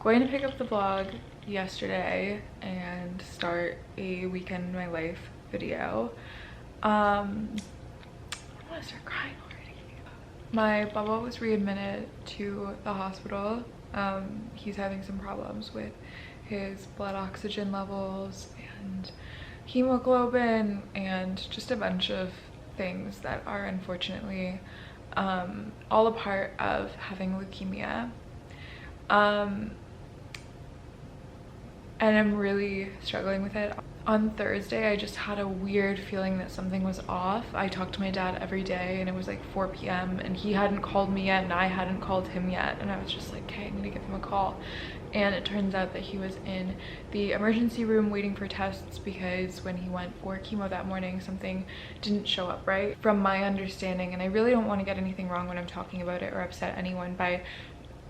going to pick up the vlog yesterday and start a weekend in my life video. I want to start crying already. My Bubba was readmitted to the hospital. He's having some problems with his blood oxygen levels and hemoglobin and just a bunch of things that are unfortunately all a part of having leukemia. And I'm really struggling with it. On Thursday, I just had a weird feeling that something was off. I talked to my dad every day and it was like 4 p.m. and he hadn't called me yet and I hadn't called him yet. And I was just like, okay, I'm gonna give him a call. And it turns out that he was in the emergency room waiting for tests because when he went for chemo that morning, something didn't show up right. From my understanding, and I really don't want to get anything wrong when I'm talking about it or upset anyone by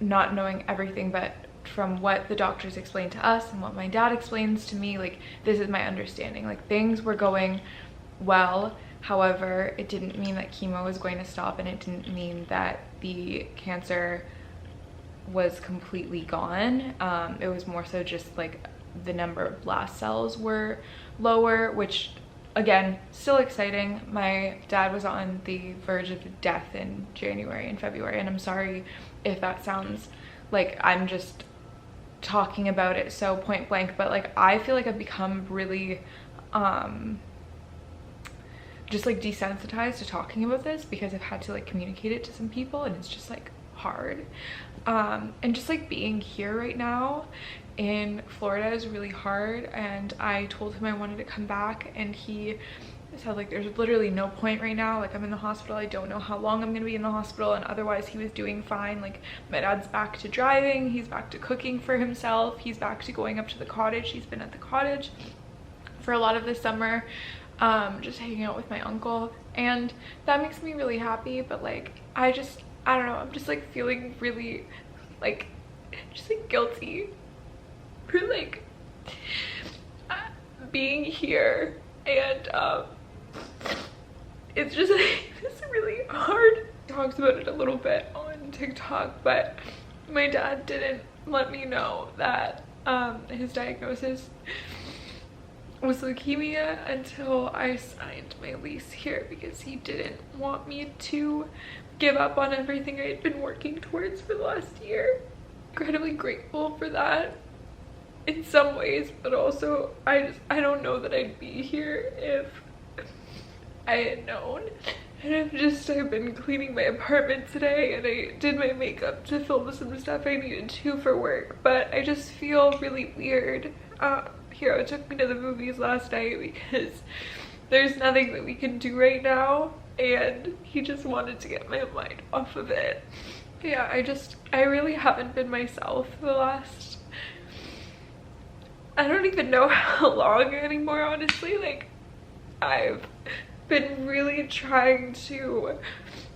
not knowing everything, but from what the doctors explained to us and what my dad explains to me, like, this is my understanding. Like, things were going well, however, it didn't mean that chemo was going to stop, and it didn't mean that the cancer was completely gone. It was more so just like the number of blast cells were lower, which again, still exciting. My dad was on the verge of death in January and February, and I'm sorry if that sounds like I'm just talking about it so point blank, but like I feel like I've become really just like desensitized to talking about this because I've had to like communicate it to some people, and it's just like hard. And just like being here right now in Florida is really hard, and I told him I wanted to come back and he said like there's literally no point right now, like I'm in the hospital, I don't know how long I'm gonna be in the hospital, and otherwise he was doing fine. Like my dad's back to driving, he's back to cooking for himself, he's back to going up to the cottage. He's been at the cottage for a lot of the summer, just hanging out with my uncle, and that makes me really happy. But like I don't know, I'm just like feeling really like just like guilty for like being here, and it's just like it's really hard. He talks about it a little bit on TikTok, but my dad didn't let me know that his diagnosis was leukemia until I signed my lease here, because he didn't want me to give up on everything I had been working towards for the last year. Incredibly grateful for that in some ways, but also I don't know that I'd be here if I had known. And I've been cleaning my apartment today, and I did my makeup to film some stuff I needed to for work, but I just feel really weird. Hero took me to the movies last night because there's nothing that we can do right now, and he just wanted to get my mind off of it. Yeah, I really haven't been myself the last, I don't even know how long anymore, honestly. Like I've been really trying to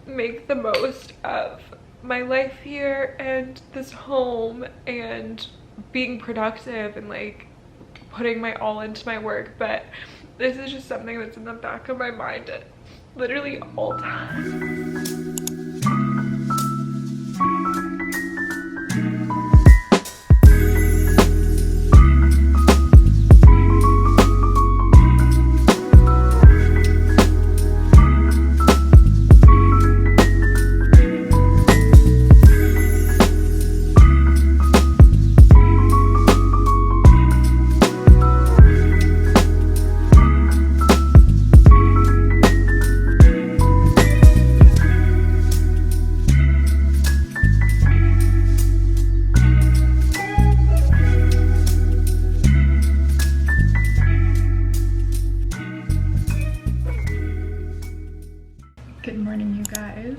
make the most of my life here and this home and being productive and like putting my all into my work, but this is just something that's in the back of my mind at literally all times. Good morning, you guys.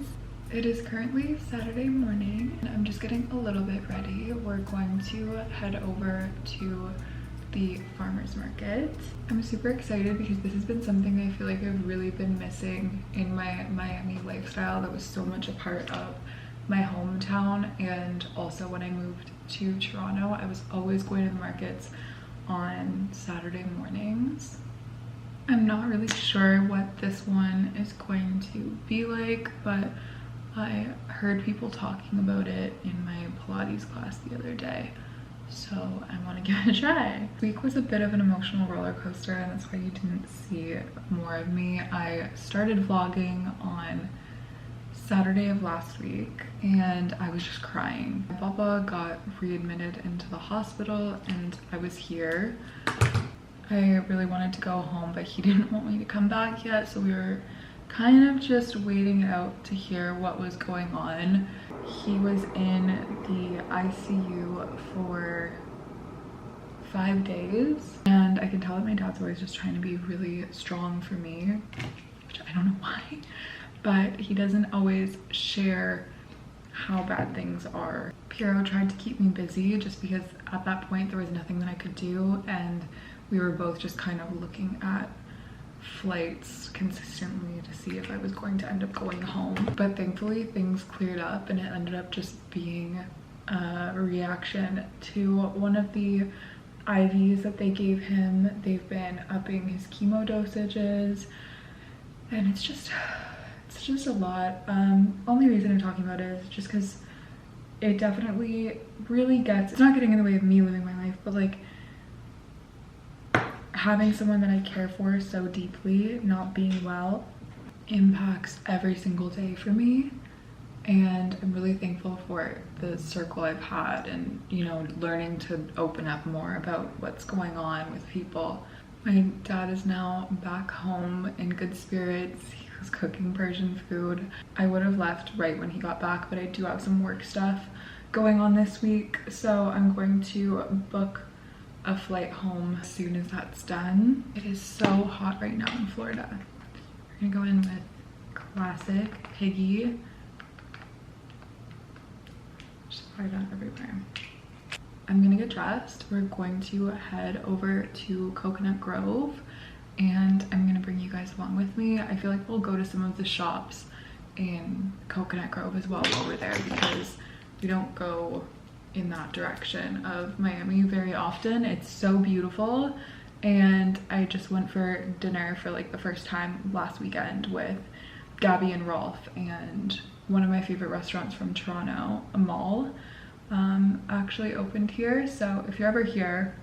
It is currently Saturday morning and I'm just getting a little bit ready. We're going to head over to the farmers market. I'm super excited because this has been something I feel like I've really been missing in my Miami lifestyle. That was so much a part of my hometown, and also when I moved to Toronto, I was always going to the markets on Saturday mornings. I'm not really sure what this one is going to be like, but I heard people talking about it in my Pilates class the other day. so I want to give it a try. This week was a bit of an emotional roller coaster, and that's why you didn't see more of me. I started vlogging on Saturday of last week and I was just crying. Papa got readmitted into the hospital and I was here. I really wanted to go home, but he didn't want me to come back yet, so we were kind of just waiting it out to hear what was going on. He was in the ICU for 5 days, and I can tell that my dad's always just trying to be really strong for me, which I don't know why, but he doesn't always share how bad things are. Piero tried to keep me busy just because at that point there was nothing that I could do, and we were both just kind of looking at flights consistently to see if I was going to end up going home. But thankfully things cleared up, and it ended up just being a reaction to one of the IVs that they gave him. They've been upping his chemo dosages, and it's just a lot. Only reason I'm talking about it is just because it definitely really gets, it's not getting in the way of me living my life, but like having someone that I care for so deeply not being well impacts every single day for me. And I'm really thankful for the circle I've had, and you know, learning to open up more about what's going on with people. My dad is now back home in good spirits. He was cooking Persian food. I would have left right when he got back, but I do have some work stuff going on this week, so I'm going to book a flight home as soon as that's done. It is so hot right now in Florida. We're gonna go in with classic Piggy. Just apply that everywhere. I'm gonna get dressed. We're going to head over to Coconut Grove, and I'm gonna bring you guys along with me. I feel like we'll go to some of the shops in Coconut Grove as well while we're there, because we don't go in that direction of Miami very often. It's so beautiful, and I just went for dinner for like the first time last weekend with Gabby and Rolf, and one of my favorite restaurants from Toronto, a mall, actually opened here. So if you're ever here,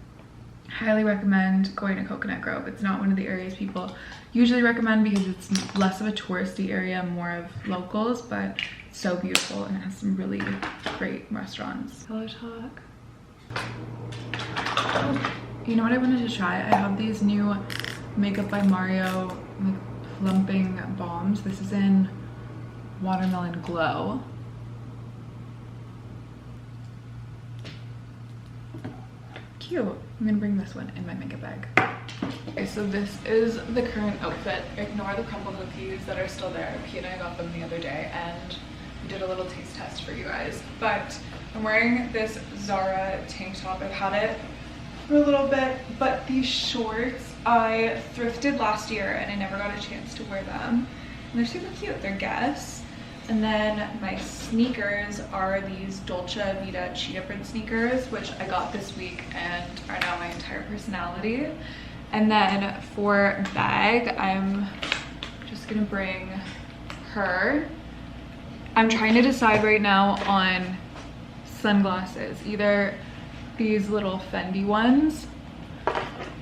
highly recommend going to Coconut Grove. It's not one of the areas people usually recommend because it's less of a touristy area, more of locals, but it's so beautiful and it has some really great restaurants. Hello Talk. Oh, you know what I wanted to try? I have these new Makeup by Mario like plumping balms. This is in Watermelon Glow. Cute. I'm gonna bring this one in my makeup bag. Okay, so this is the current outfit. Ignore the crumble cookies that are still there. P and I got them the other day and we did a little taste test for you guys. But I'm wearing this Zara tank top. I've had it for a little bit, but these shorts I thrifted last year and I never got a chance to wear them. And they're super cute. They're Guess. And then my sneakers are these Dolce Vita cheetah print sneakers, which I got this week and are now my entire personality. And then for bag, I'm just gonna bring her. I'm trying to decide right now on sunglasses, either these little Fendi ones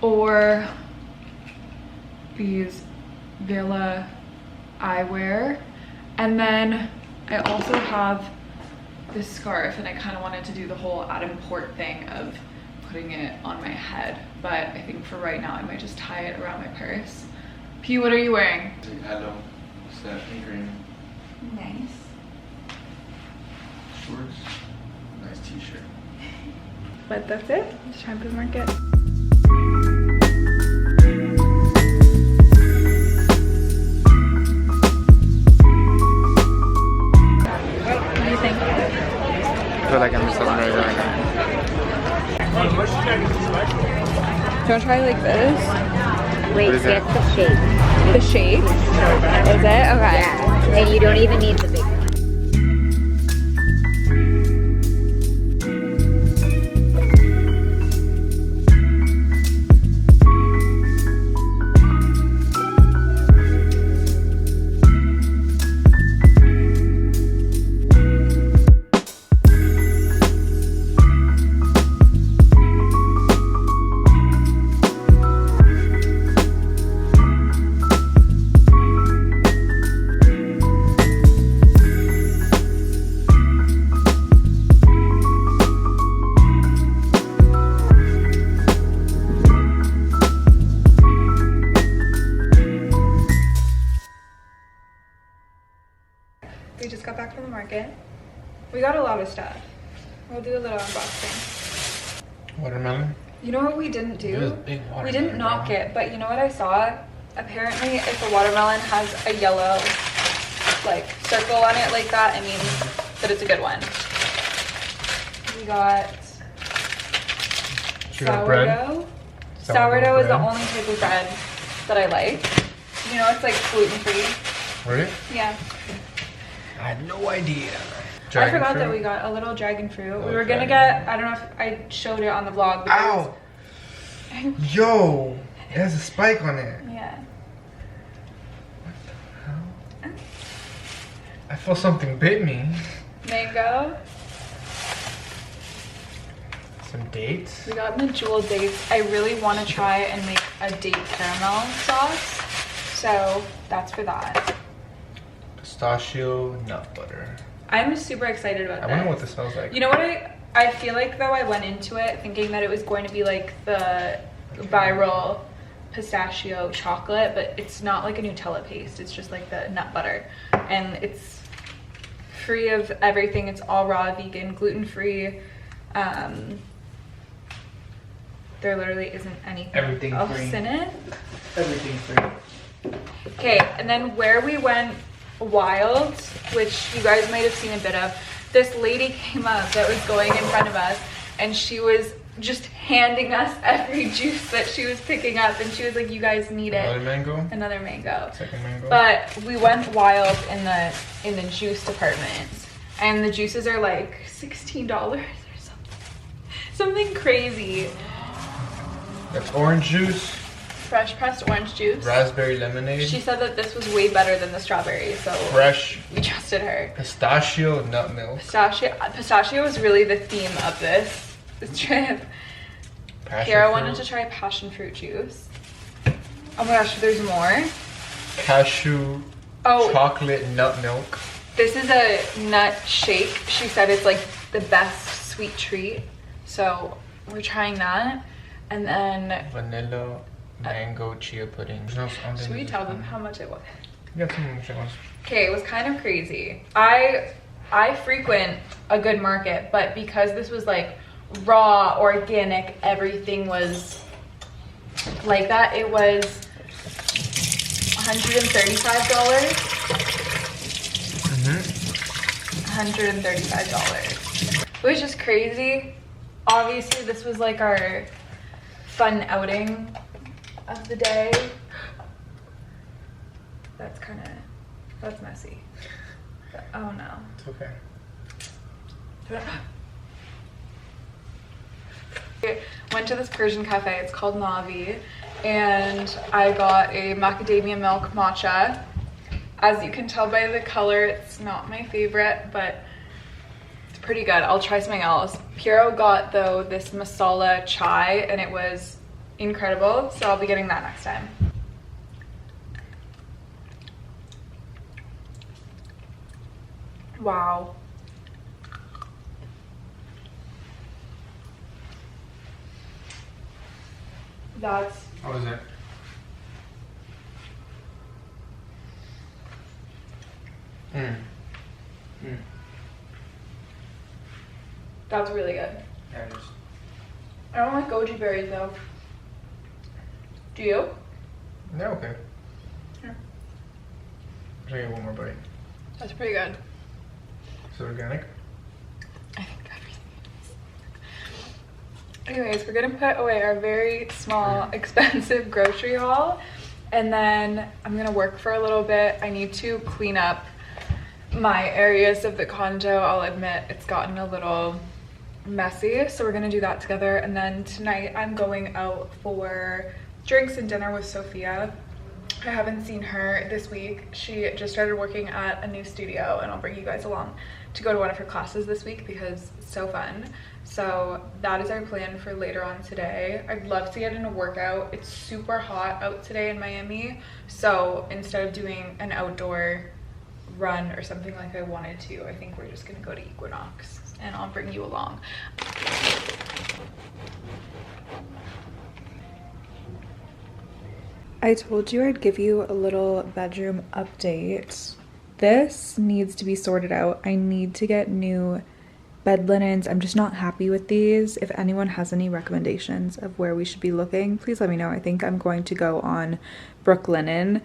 or these Vela eyewear. And then I also have this scarf, and I kind of wanted to do the whole Adam Port thing of putting it on my head, but I think for right now I might just tie it around my purse. P, what are you wearing? Adam set in green. Nice. Shorts, nice t-shirt. But that's it. It's time for the market. I feel like I'm just right now. Do you want to try like this? Wait, get the shape. The shape? Is it? Okay. Yeah. And you don't even need the big one. got back from the market. We got a lot of stuff. We'll do a little unboxing. Watermelon? You know what we didn't It was do? big watermelon, We didn't knock bro. it, but you know what I saw? Apparently, if a watermelon has a yellow like circle on it like that, it means that it's a good one. We got You got bread? sourdough. Sourdough Sourdough is the bread. only type of bread that I like. You know, it's like gluten-free. Really? Yeah. I had no idea. I forgot that we got a little dragon fruit. Oh, We were gonna dragon get, I don't know if I showed it on the vlog. But Ow! Yo! It has a spike on it. Yeah. I feel something bit me. Mango. Some dates. We got medjool dates. I really want to try and make a date caramel sauce. So that's for that. Pistachio nut butter. I'm super excited about I this. wonder what this smells like. You know what I feel like though, I went into it thinking that it was going to be like the viral pistachio chocolate, but it's not like a Nutella paste. It's just like the nut butter. And it's free of everything. It's all raw, vegan, gluten-free. There literally isn't anything Everything else free. in it. Everything free. Okay, and then where we went wild, which you guys might have seen a bit of, this lady came up that was going in front of us, and she was just handing us every juice that she was picking up, and she was like, you guys need it. Another mango. Another mango. Second mango. But we went wild in the juice department, and the juices are like $16 or something crazy. That's orange juice. Fresh pressed orange juice. Raspberry lemonade. She said that this was way better than the strawberry, so Fresh we trusted her. pistachio nut milk. Pistachio was really the theme of this trip. Passion Kiara fruit. wanted to try passion fruit juice. Oh my gosh, there's more. Cashew Oh, chocolate nut milk. this is a nut shake. She said it's like the best sweet treat. So we're trying that. And then, Vanilla mango chia pudding. should we tell them how much it was? Yeah, tell me how much it was. Okay, it was kind of crazy. I frequent a good market, but because this was like raw, organic, everything was like that, it was $135. $135. It was just crazy. Obviously, this was like our fun outing of the day. That's messy. But, oh no. It's okay. Went to this Persian cafe, it's called Navi, and I got a macadamia milk matcha. As you can tell by the color, it's not my favorite, but it's pretty good. I'll try something else. Piero got though this masala chai, and it was incredible, so I'll be getting that next time. Wow. That's How was it? That's really good. Yeah, it is. I don't like goji berries though. Do you? They're okay. Here. I'll try to get one more bite. That's pretty good. Is it organic? I think everything is. Anyways, we're gonna put away our very small, expensive grocery haul, and then I'm gonna work for a little bit. I need to clean up my areas of the condo. I'll admit it's gotten a little messy, so we're gonna do that together. And then tonight I'm going out for drinks and dinner with Sophia. I haven't seen her this week. She just started working at a new studio, and I'll bring you guys along to go to one of her classes this week because it's so fun. So that is our plan for later on today. I'd love to get in a workout. It's super hot out today in Miami, so instead of doing an outdoor run or something like I wanted to, I think we're just gonna go to Equinox, and I'll bring you along. I told you I'd give you a little bedroom update. this needs to be sorted out. I need to get new bed linens. I'm just not happy with these. If anyone has any recommendations of where we should be looking, please let me know. I think I'm going to go on Brooklinen.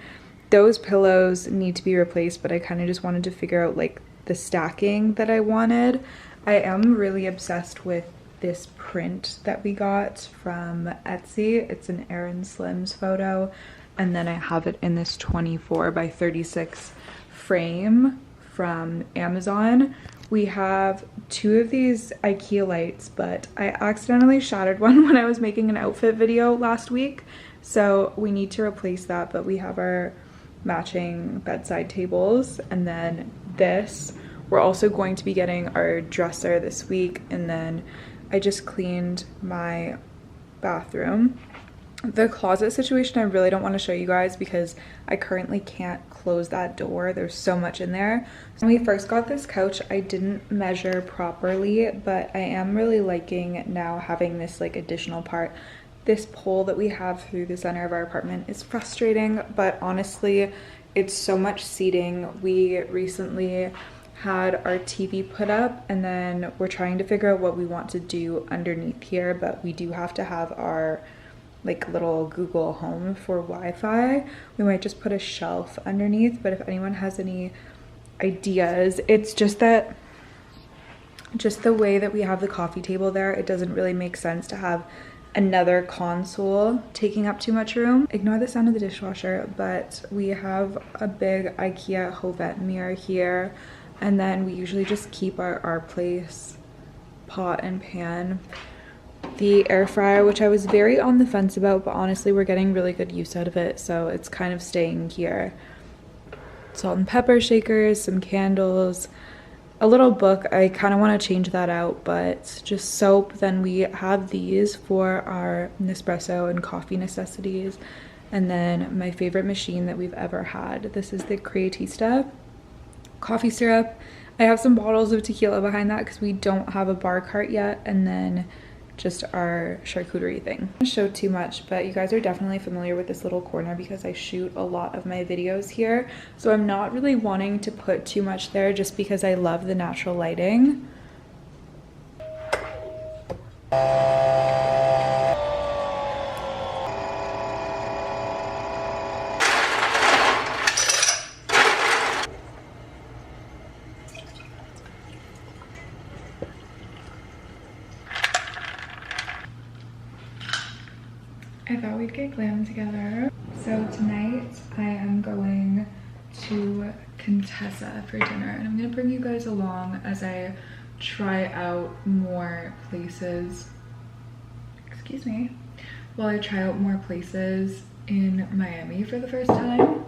Those pillows need to be replaced, but I kind of just wanted to figure out like the stacking that I wanted. I am really obsessed with this print that we got from Etsy. It's an Erin Slims photo, and then I have it in this 24 by 36 frame from Amazon. We have two of these IKEA lights, but I accidentally shattered one when I was making an outfit video last week, so we need to replace that. But we have our matching bedside tables, and then this. We're also going to be getting our dresser this week, and then I just cleaned my bathroom. The closet situation I really don't want to show you guys because I currently can't close that door. There's so much in there. So when we first got this couch, I didn't measure properly, but I am really liking now having this like additional part. This pole that we have through the center of our apartment is frustrating, but honestly, it's so much seating. We recently had our TV put up, and then we're trying to figure out what we want to do underneath here, but we do have to have our like little Google Home for Wi-Fi. We might just put a shelf underneath, but if anyone has any ideas, it's just that just the way that we have the coffee table there, it doesn't really make sense to have another console taking up too much room. Ignore the sound of the dishwasher, but we have a big IKEA Hovet mirror here, and then we usually just keep our place pot and pan. The air fryer, which I was very on the fence about, but honestly we're getting really good use out of it, so it's kind of staying here. Salt and pepper shakers, some candles, a little book. I kind of want to change that out, but just soap. Then we have these for our Nespresso and coffee necessities, and then my favorite machine that we've ever had. This is the Creatista coffee syrup. I have some bottles of tequila behind that because we don't have a bar cart yet, and then just our charcuterie thing. I don't show too much, but you guys are definitely familiar with this little corner because I shoot a lot of my videos here, so I'm not really wanting to put too much there just because I love the natural lighting. I thought we'd get glam together. So tonight I am going to Contessa for dinner, and I'm gonna bring you guys along as I try out more places. Excuse me. While I try out more places in Miami for the first time.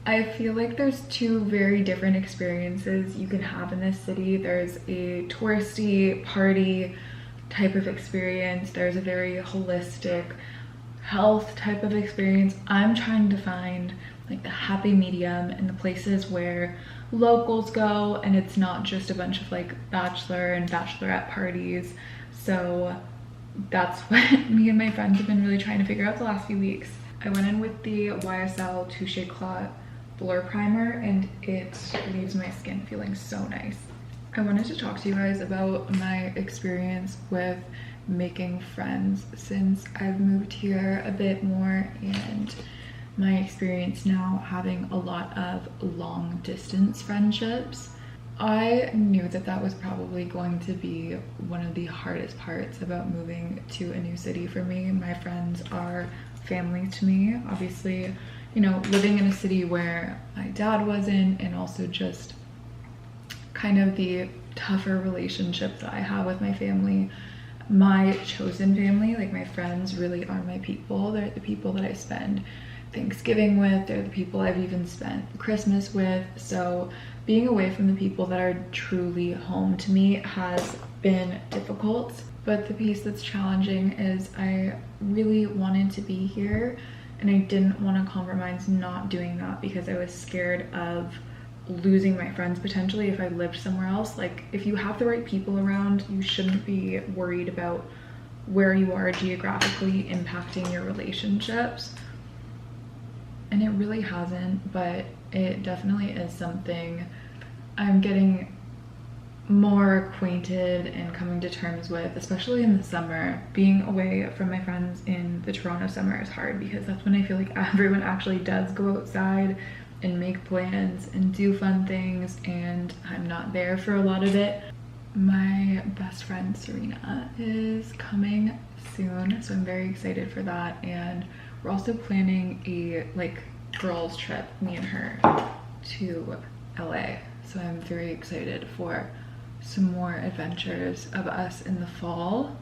I feel like there's two very different experiences you can have in this city. There's a touristy party type of experience. There's a very holistic health type of experience. I'm trying to find like the happy medium in the places where locals go, and it's not just a bunch of like bachelor and bachelorette parties. So that's what me and my friends have been really trying to figure out the last few weeks. I went in with the YSL Touche Eclat Blur Primer, and it leaves my skin feeling so nice. I wanted to talk to you guys about my experience with making friends since I've moved here a bit more, and my experience now having a lot of long distance friendships. I knew that that was probably going to be one of the hardest parts about moving to a new city for me. My friends are family to me. Obviously, you know, living in a city where my dad wasn't, and also just kind of the tougher relationship that I have with my family. My chosen family, like my friends, really are my people. They're the people that I spend Thanksgiving with. They're the people I've even spent Christmas with. So being away from the people that are truly home to me has been difficult. But the piece that's challenging is I really wanted to be here, and I didn't want to compromise not doing that because I was scared of losing my friends potentially if I lived somewhere else. Like, if you have the right people around, you shouldn't be worried about where you are geographically impacting your relationships. and it really hasn't, but it definitely is something I'm getting more acquainted and coming to terms with, especially in the summer. Being away from my friends in the Toronto summer is hard because that's when I feel like everyone actually does go outside and make plans and do fun things, and I'm not there for a lot of it. My best friend Serena is coming soon, so I'm very excited for that, and we're also planning a like girls trip, me and her, to LA, so I'm very excited for some more adventures of us in the fall,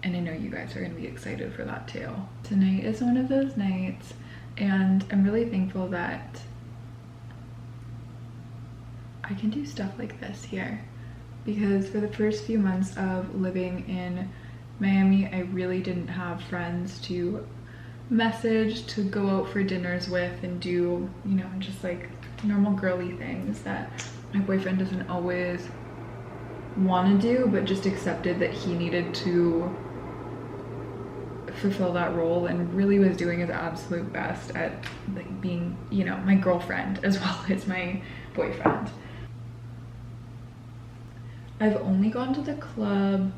and I know you guys are going to be excited for that too. Tonight is one of those nights, and I'm really thankful that I can do stuff like this here, because for the first few months of living in Miami, I really didn't have friends to message, to go out for dinners with and do, you know, just like normal girly things that my boyfriend doesn't always want to do, but just accepted that he needed to fulfill that role and really was doing his absolute best at like being, you know, my girlfriend as well as my boyfriend. I've only gone to the club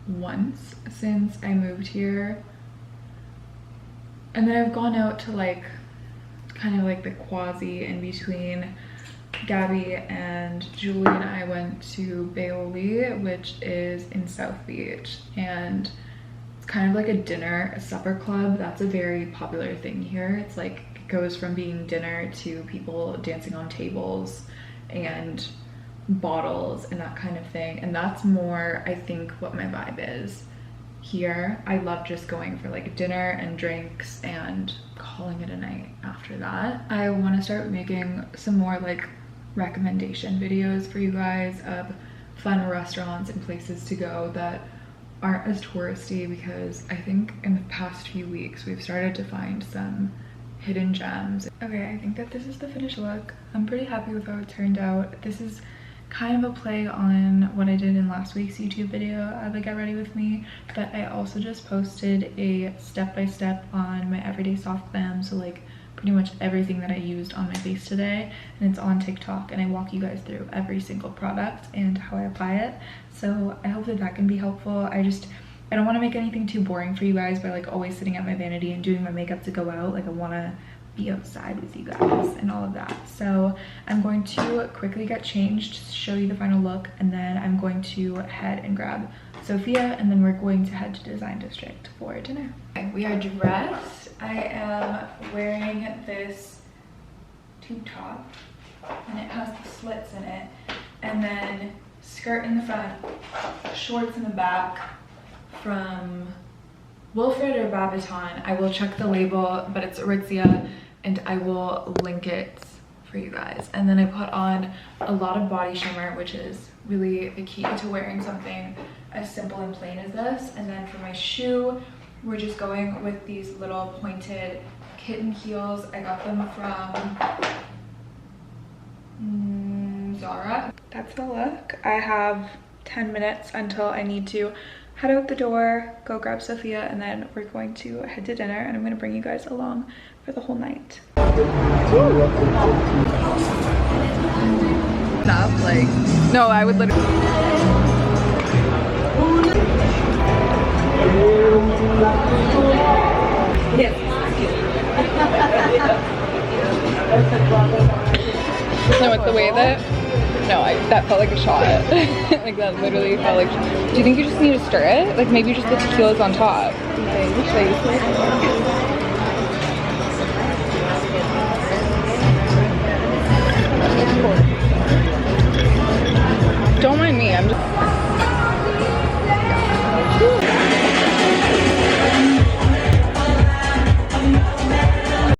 once since I moved here, and then I've gone out to like kind of like the quasi in between. Gabby and Julie and I went to Baoli, which is in South Beach, and it's kind of like a dinner, a supper club. That's a very popular thing here. It's like, it goes from being dinner to people dancing on tables and bottles and that kind of thing, and that's more, I think, what my vibe is here. I love just going for like dinner and drinks and calling it a night after that. I want to start making some more like recommendation videos for you guys of fun restaurants and places to go that aren't as touristy, because I think in the past few weeks we've started to find some hidden gems. Okay, I think that this is the finished look. I'm pretty happy with how it turned out. This is kind of a play on what I did in last week's YouTube video of a get ready with me, but I also just posted a step-by-step on my everyday soft glam, so like pretty much everything that I used on my face today, and it's on TikTok, and I walk you guys through every single product and how I apply it. So I hope that that can be helpful. I don't want to make anything too boring for you guys by like always sitting at my vanity and doing my makeup to go out. Like, I want to be outside with you guys and all of that. So I'm going to quickly get changed, show you the final look, and then I'm going to head and grab Sophia, and then we're going to head to Design District for dinner. Okay, we are dressed. I am wearing this tube top, and it has the slits in it, and then skirt in the front, shorts in the back from Wilfred or Babaton. I will check the label, but it's Aritzia, and I will link it for you guys. And then I put on a lot of body shimmer, which is really the key to wearing something as simple and plain as this. And then for my shoe, we're just going with these little pointed kitten heels. I got them from Zara. That's the look. I have 10 minutes until I need to head out the door, go grab Sophia, and then we're going to head to dinner, and I'm going to bring you guys along for the whole night. Stop, like, no, I would literally. Yes. So it's the way that, no, that felt like a shot. Like, that literally felt like, do you think you just need to stir it? Like, maybe just the tequila's on top. Don't mind me, I'm just